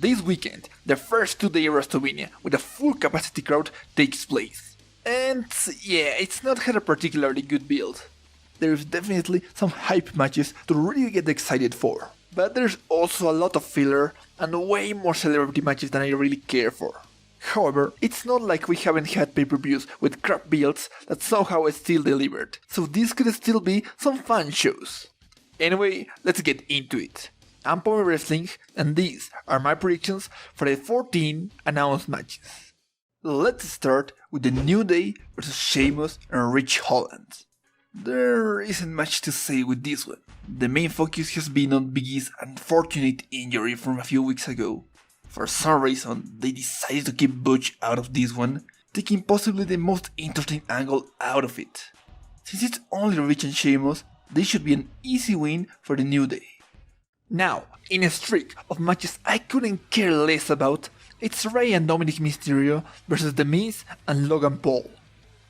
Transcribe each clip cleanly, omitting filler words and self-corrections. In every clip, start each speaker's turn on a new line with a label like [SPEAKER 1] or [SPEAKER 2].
[SPEAKER 1] This weekend, the first 2-day WrestleMania with a full capacity crowd takes place. And yeah, it's not had a particularly good build. There's definitely some hype matches to really get excited for. But there's also a lot of filler and way more celebrity matches than I really care for. However, it's not like we haven't had pay-per-views with crap builds that somehow still delivered, so these could still be some fun shows. Anyway, let's get into it. I'm Power Wrestling, and these are my predictions for the 14 announced matches. Let's start with the New Day vs Sheamus and Rich Holland. There isn't much to say with this one. The main focus has been on Big E's unfortunate injury from a few weeks ago. For some reason, they decided to keep Butch out of this one, taking possibly the most interesting angle out of it. Since it's only Rich and Sheamus, this should be an easy win for the New Day. Now, in a streak of matches I couldn't care less about, it's Rey and Dominik Mysterio vs The Miz and Logan Paul.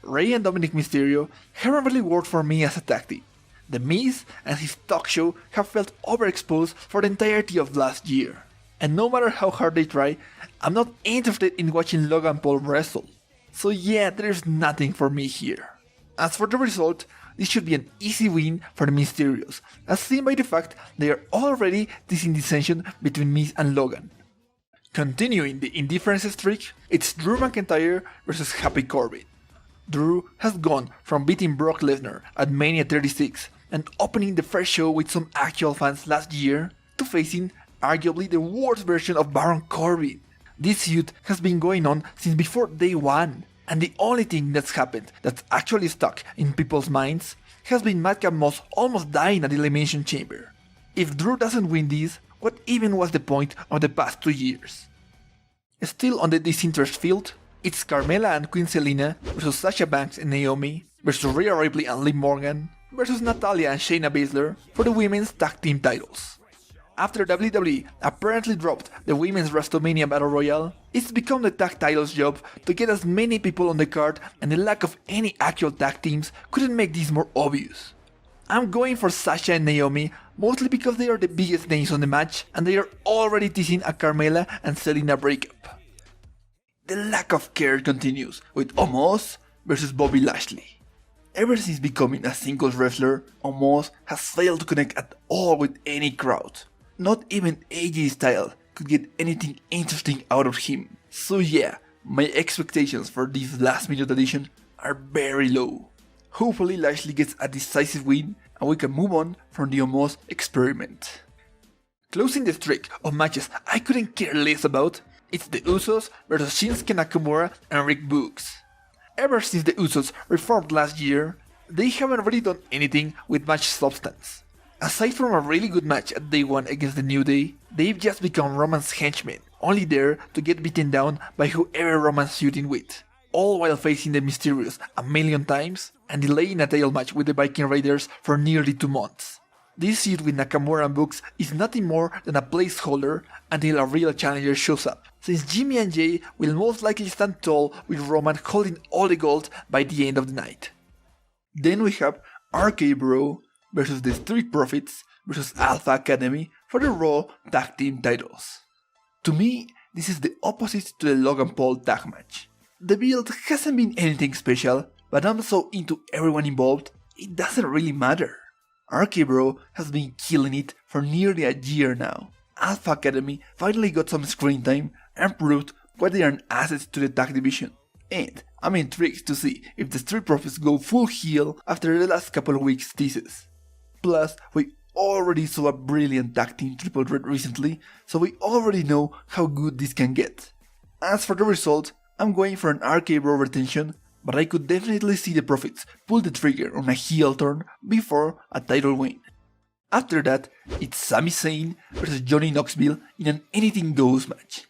[SPEAKER 1] Rey and Dominik Mysterio haven't really worked for me as a tag team. The Miz and his talk show have felt overexposed for the entirety of last year. And no matter how hard they try, I'm not interested in watching Logan Paul wrestle. So yeah, there's nothing for me here. As for the result, this should be an easy win for the Mysterios, as seen by the fact they are already teasing dissension between Miz and Logan. Continuing the indifference streak, it's Drew McIntyre vs Happy Corbin. Drew has gone from beating Brock Lesnar at Mania 36 and opening the first show with some actual fans last year to facing arguably the worst version of Baron Corbin. This feud has been going on since before day one, and the only thing that's happened that's actually stuck in people's minds has been Madcap Moss almost dying at the Elimination Chamber. If Drew doesn't win this, what even was the point of the past 2 years? Still on the disinterest field, it's Carmella and Queen Selina vs Sasha Banks and Naomi vs Rhea Ripley and Liv Morgan vs Natalya and Shayna Baszler for the women's tag team titles. After WWE apparently dropped the Women's WrestleMania Battle Royale, it's become the tag titles job to get as many people on the card, and the lack of any actual tag teams couldn't make this more obvious. I'm going for Sasha and Naomi mostly because they are the biggest names on the match and they are already teasing a Carmella and Selina breakup. The lack of care continues with Omos vs Bobby Lashley. Ever since becoming a singles wrestler, Omos has failed to connect at all with any crowd. Not even AJ Styles could get anything interesting out of him. So yeah, my expectations for this last minute addition are very low. Hopefully Lashley gets a decisive win and we can move on from the Omos experiment. Closing the streak of matches I couldn't care less about, it's the Usos vs Shinsuke Nakamura and Rick Boogs. Ever since the Usos reformed last year, they haven't really done anything with much substance. Aside from a really good match at day one against the New Day, they've just become Roman's henchmen, only there to get beaten down by whoever Roman's feuding with, all while facing the Mysterios a million times and delaying a title match with the Viking Raiders for nearly 2 months. This feud with Nakamura and Boogs is nothing more than a placeholder until a real challenger shows up, since Jimmy and Jay will most likely stand tall with Roman holding all the gold by the end of the night. Then we have RK Bro vs the Street Profits vs Alpha Academy for the Raw Tag Team titles. To me, this is the opposite to the Logan Paul tag match. The build hasn't been anything special, but I'm so into everyone involved, it doesn't really matter. RK Bro has been killing it for nearly a year now. Alpha Academy finally got some screen time and proved why they are an asset to the tag division. And I'm intrigued to see if the Street Profits go full heel after the last couple of weeks' teases. Plus, we already saw a brilliant tag team triple threat recently, so we already know how good this can get. As for the result, I'm going for an RK Bro retention, but I could definitely see the Profits pull the trigger on a heel turn before a title win. After that, it's Sami Zayn vs Johnny Knoxville in an anything goes match.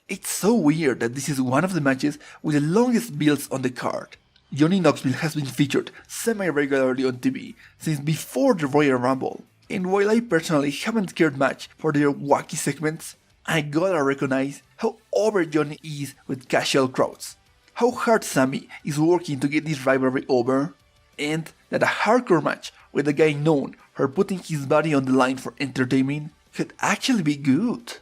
[SPEAKER 1] It's so weird that this is one of the matches with the longest builds on the card. Johnny Knoxville has been featured semi-regularly on TV since before the Royal Rumble, and while I personally haven't cared much for their wacky segments, I gotta recognize how over Johnny is with casual crowds, how hard Sami is working to get this rivalry over, and that a hardcore match with a guy known for putting his body on the line for entertainment could actually be good.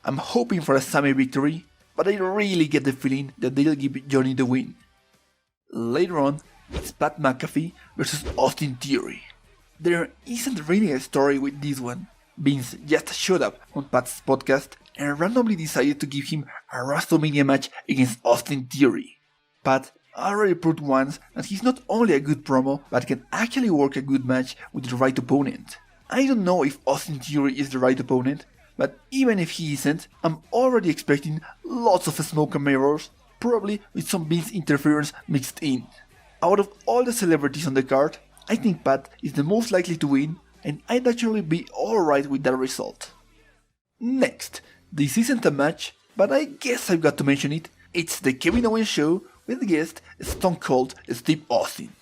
[SPEAKER 1] I'm hoping for a Sami victory, but I really get the feeling that they'll give Johnny the win. Later on, it's Pat McAfee versus Austin Theory. There isn't really a story with this one. Vince just showed up on Pat's podcast and randomly decided to give him a WrestleMania match against Austin Theory. Pat already proved once that he's not only a good promo, but can actually work a good match with the right opponent. I don't know if Austin Theory is the right opponent, but even if he isn't, I'm already expecting lots of smoke and mirrors, probably with some Vince interference mixed in. Out of all the celebrities on the card, I think Pat is the most likely to win, and I'd actually be alright with that result. Next, this isn't a match, but I guess I've got to mention it. It's the Kevin Owens Show with guest Stone Cold Steve Austin.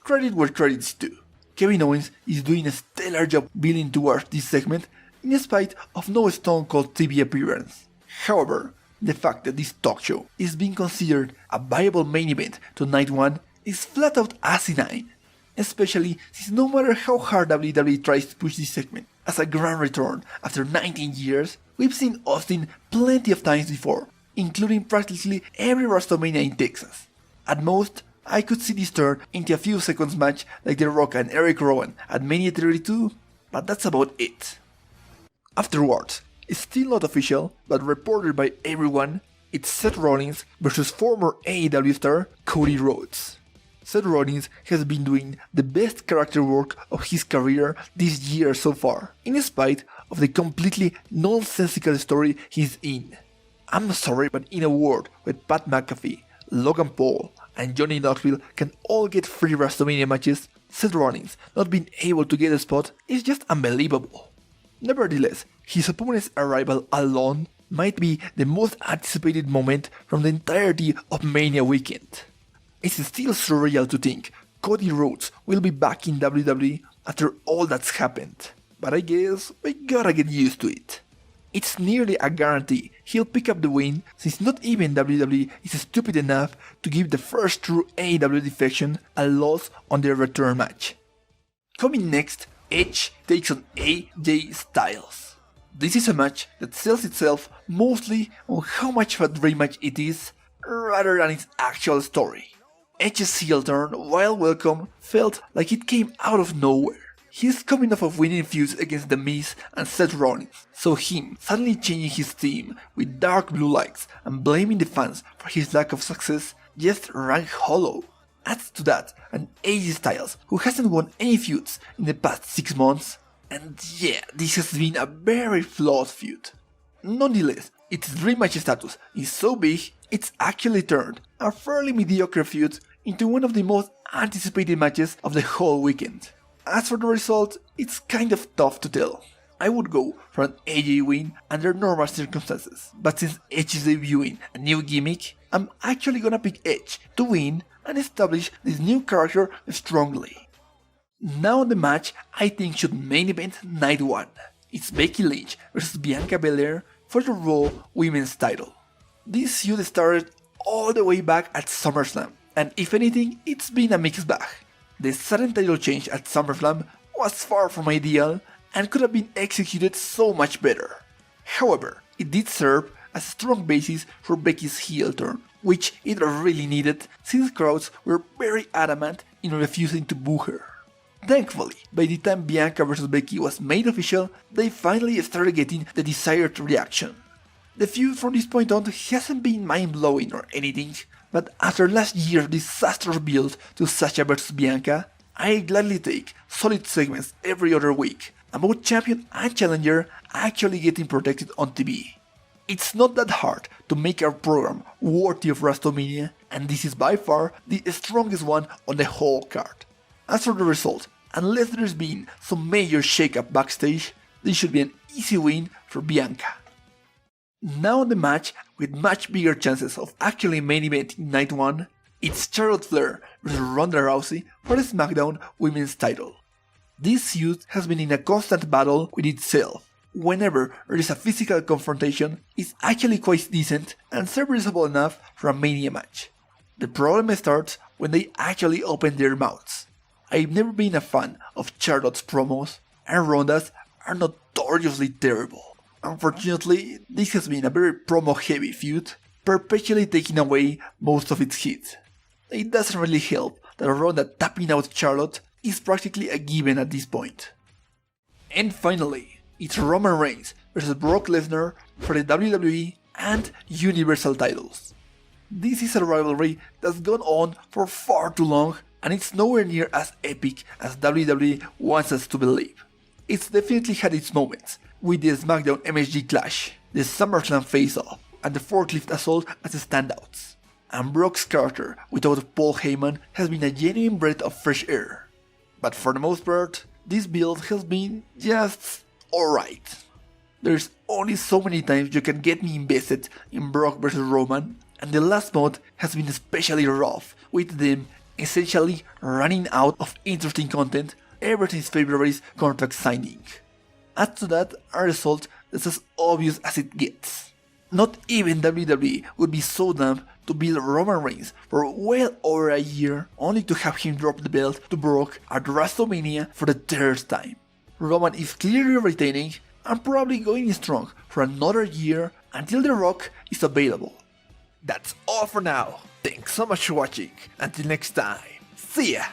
[SPEAKER 1] Credit where credit's due. Kevin Owens is doing a stellar job building towards this segment in spite of no Stone Cold TV appearance. However, the fact that this talk show is being considered a viable main event to night one is flat out asinine, especially since no matter how hard WWE tries to push this segment as a grand return after 19 years, we've seen Austin plenty of times before, including practically every WrestleMania in Texas. At most, I could see this turn into a few seconds match like The Rock and Eric Rowan at Mania 32, but that's about it. Afterwards, it's still not official, but reported by everyone, it's Seth Rollins versus former AEW star Cody Rhodes. Seth Rollins has been doing the best character work of his career this year so far, in spite of the completely nonsensical story he's in. I'm sorry, but in a world where Pat McAfee, Logan Paul, and Johnny Knoxville can all get free WrestleMania matches, Seth Rollins not being able to get a spot is just unbelievable. Nevertheless, his opponent's arrival alone might be the most anticipated moment from the entirety of Mania weekend. It's still surreal to think Cody Rhodes will be back in WWE after all that's happened, but I guess we gotta get used to it. It's nearly a guarantee he'll pick up the win, since not even WWE is stupid enough to give the first true AEW defection a loss on their return match. Coming next, Edge takes on AJ Styles. This is a match that sells itself mostly on how much of a dream match it is, rather than its actual story. Edge's heel turn, while welcome, felt like it came out of nowhere. He's coming off of winning feuds against The Miz and Seth Rollins, so him suddenly changing his team with dark blue lights and blaming the fans for his lack of success just rang hollow. Adds to that an AJ Styles who hasn't won any feuds in the past 6 months, and yeah, this has been a very flawed feud. Nonetheless, its dream match status is so big, it's actually turned a fairly mediocre feud into one of the most anticipated matches of the whole weekend. As for the result, it's kind of tough to tell. I would go for an AJ win under normal circumstances, but since Edge is debuting a new gimmick, I'm actually gonna pick Edge to win and establish this new character strongly. Now the match I think should main event night 1. It's Becky Lynch versus Bianca Belair for the Raw Women's title. This feud started all the way back at SummerSlam, and if anything, it's been a mixed bag. The sudden title change at SummerSlam was far from ideal and could have been executed so much better. However, it did serve as a strong basis for Becky's heel turn, which it really needed since crowds were very adamant in refusing to boo her. Thankfully, by the time Bianca vs Becky was made official, they finally started getting the desired reaction. The feud from this point on hasn't been mind-blowing or anything, but after last year's disastrous build to Sasha vs Bianca, I gladly take solid segments every other week about champion and challenger actually getting protected on TV. It's not that hard to make our program worthy of WrestleMania, and this is by far the strongest one on the whole card. As for the result, unless there's been some major shakeup backstage, this should be an easy win for Bianca. Now the match with much bigger chances of actually main eventing night 1, it's Charlotte Flair vs Ronda Rousey for the SmackDown Women's title. This feud has been in a constant battle with itself. Whenever there is a physical confrontation, it's actually quite decent and serviceable enough for a Mania match. The problem starts when they actually open their mouths. I've never been a fan of Charlotte's promos, and Ronda's are notoriously terrible. Unfortunately, this has been a very promo-heavy feud, perpetually taking away most of its heat. It doesn't really help that Ronda tapping out Charlotte is practically a given at this point. And finally, it's Roman Reigns vs Brock Lesnar for the WWE and Universal titles. This is a rivalry that's gone on for far too long, and it's nowhere near as epic as WWE wants us to believe. It's definitely had its moments, with the SmackDown MSG clash, the SummerSlam face-off, and the forklift assault as the standouts. And Brock's character without Paul Heyman has been a genuine breath of fresh air. But for the most part, this build has been just alright. There's only so many times you can get me invested in Brock vs Roman, and the last month has been especially rough, with them essentially running out of interesting content ever since February's contract signing. Add to that a result that's as obvious as it gets. Not even WWE would be so dumb to build Roman Reigns for well over a year only to have him drop the belt to Brock at WrestleMania for the third time. Roman is clearly retaining and probably going strong for another year until The Rock is available. That's all for now. Thanks so much for watching. Until next time, see ya!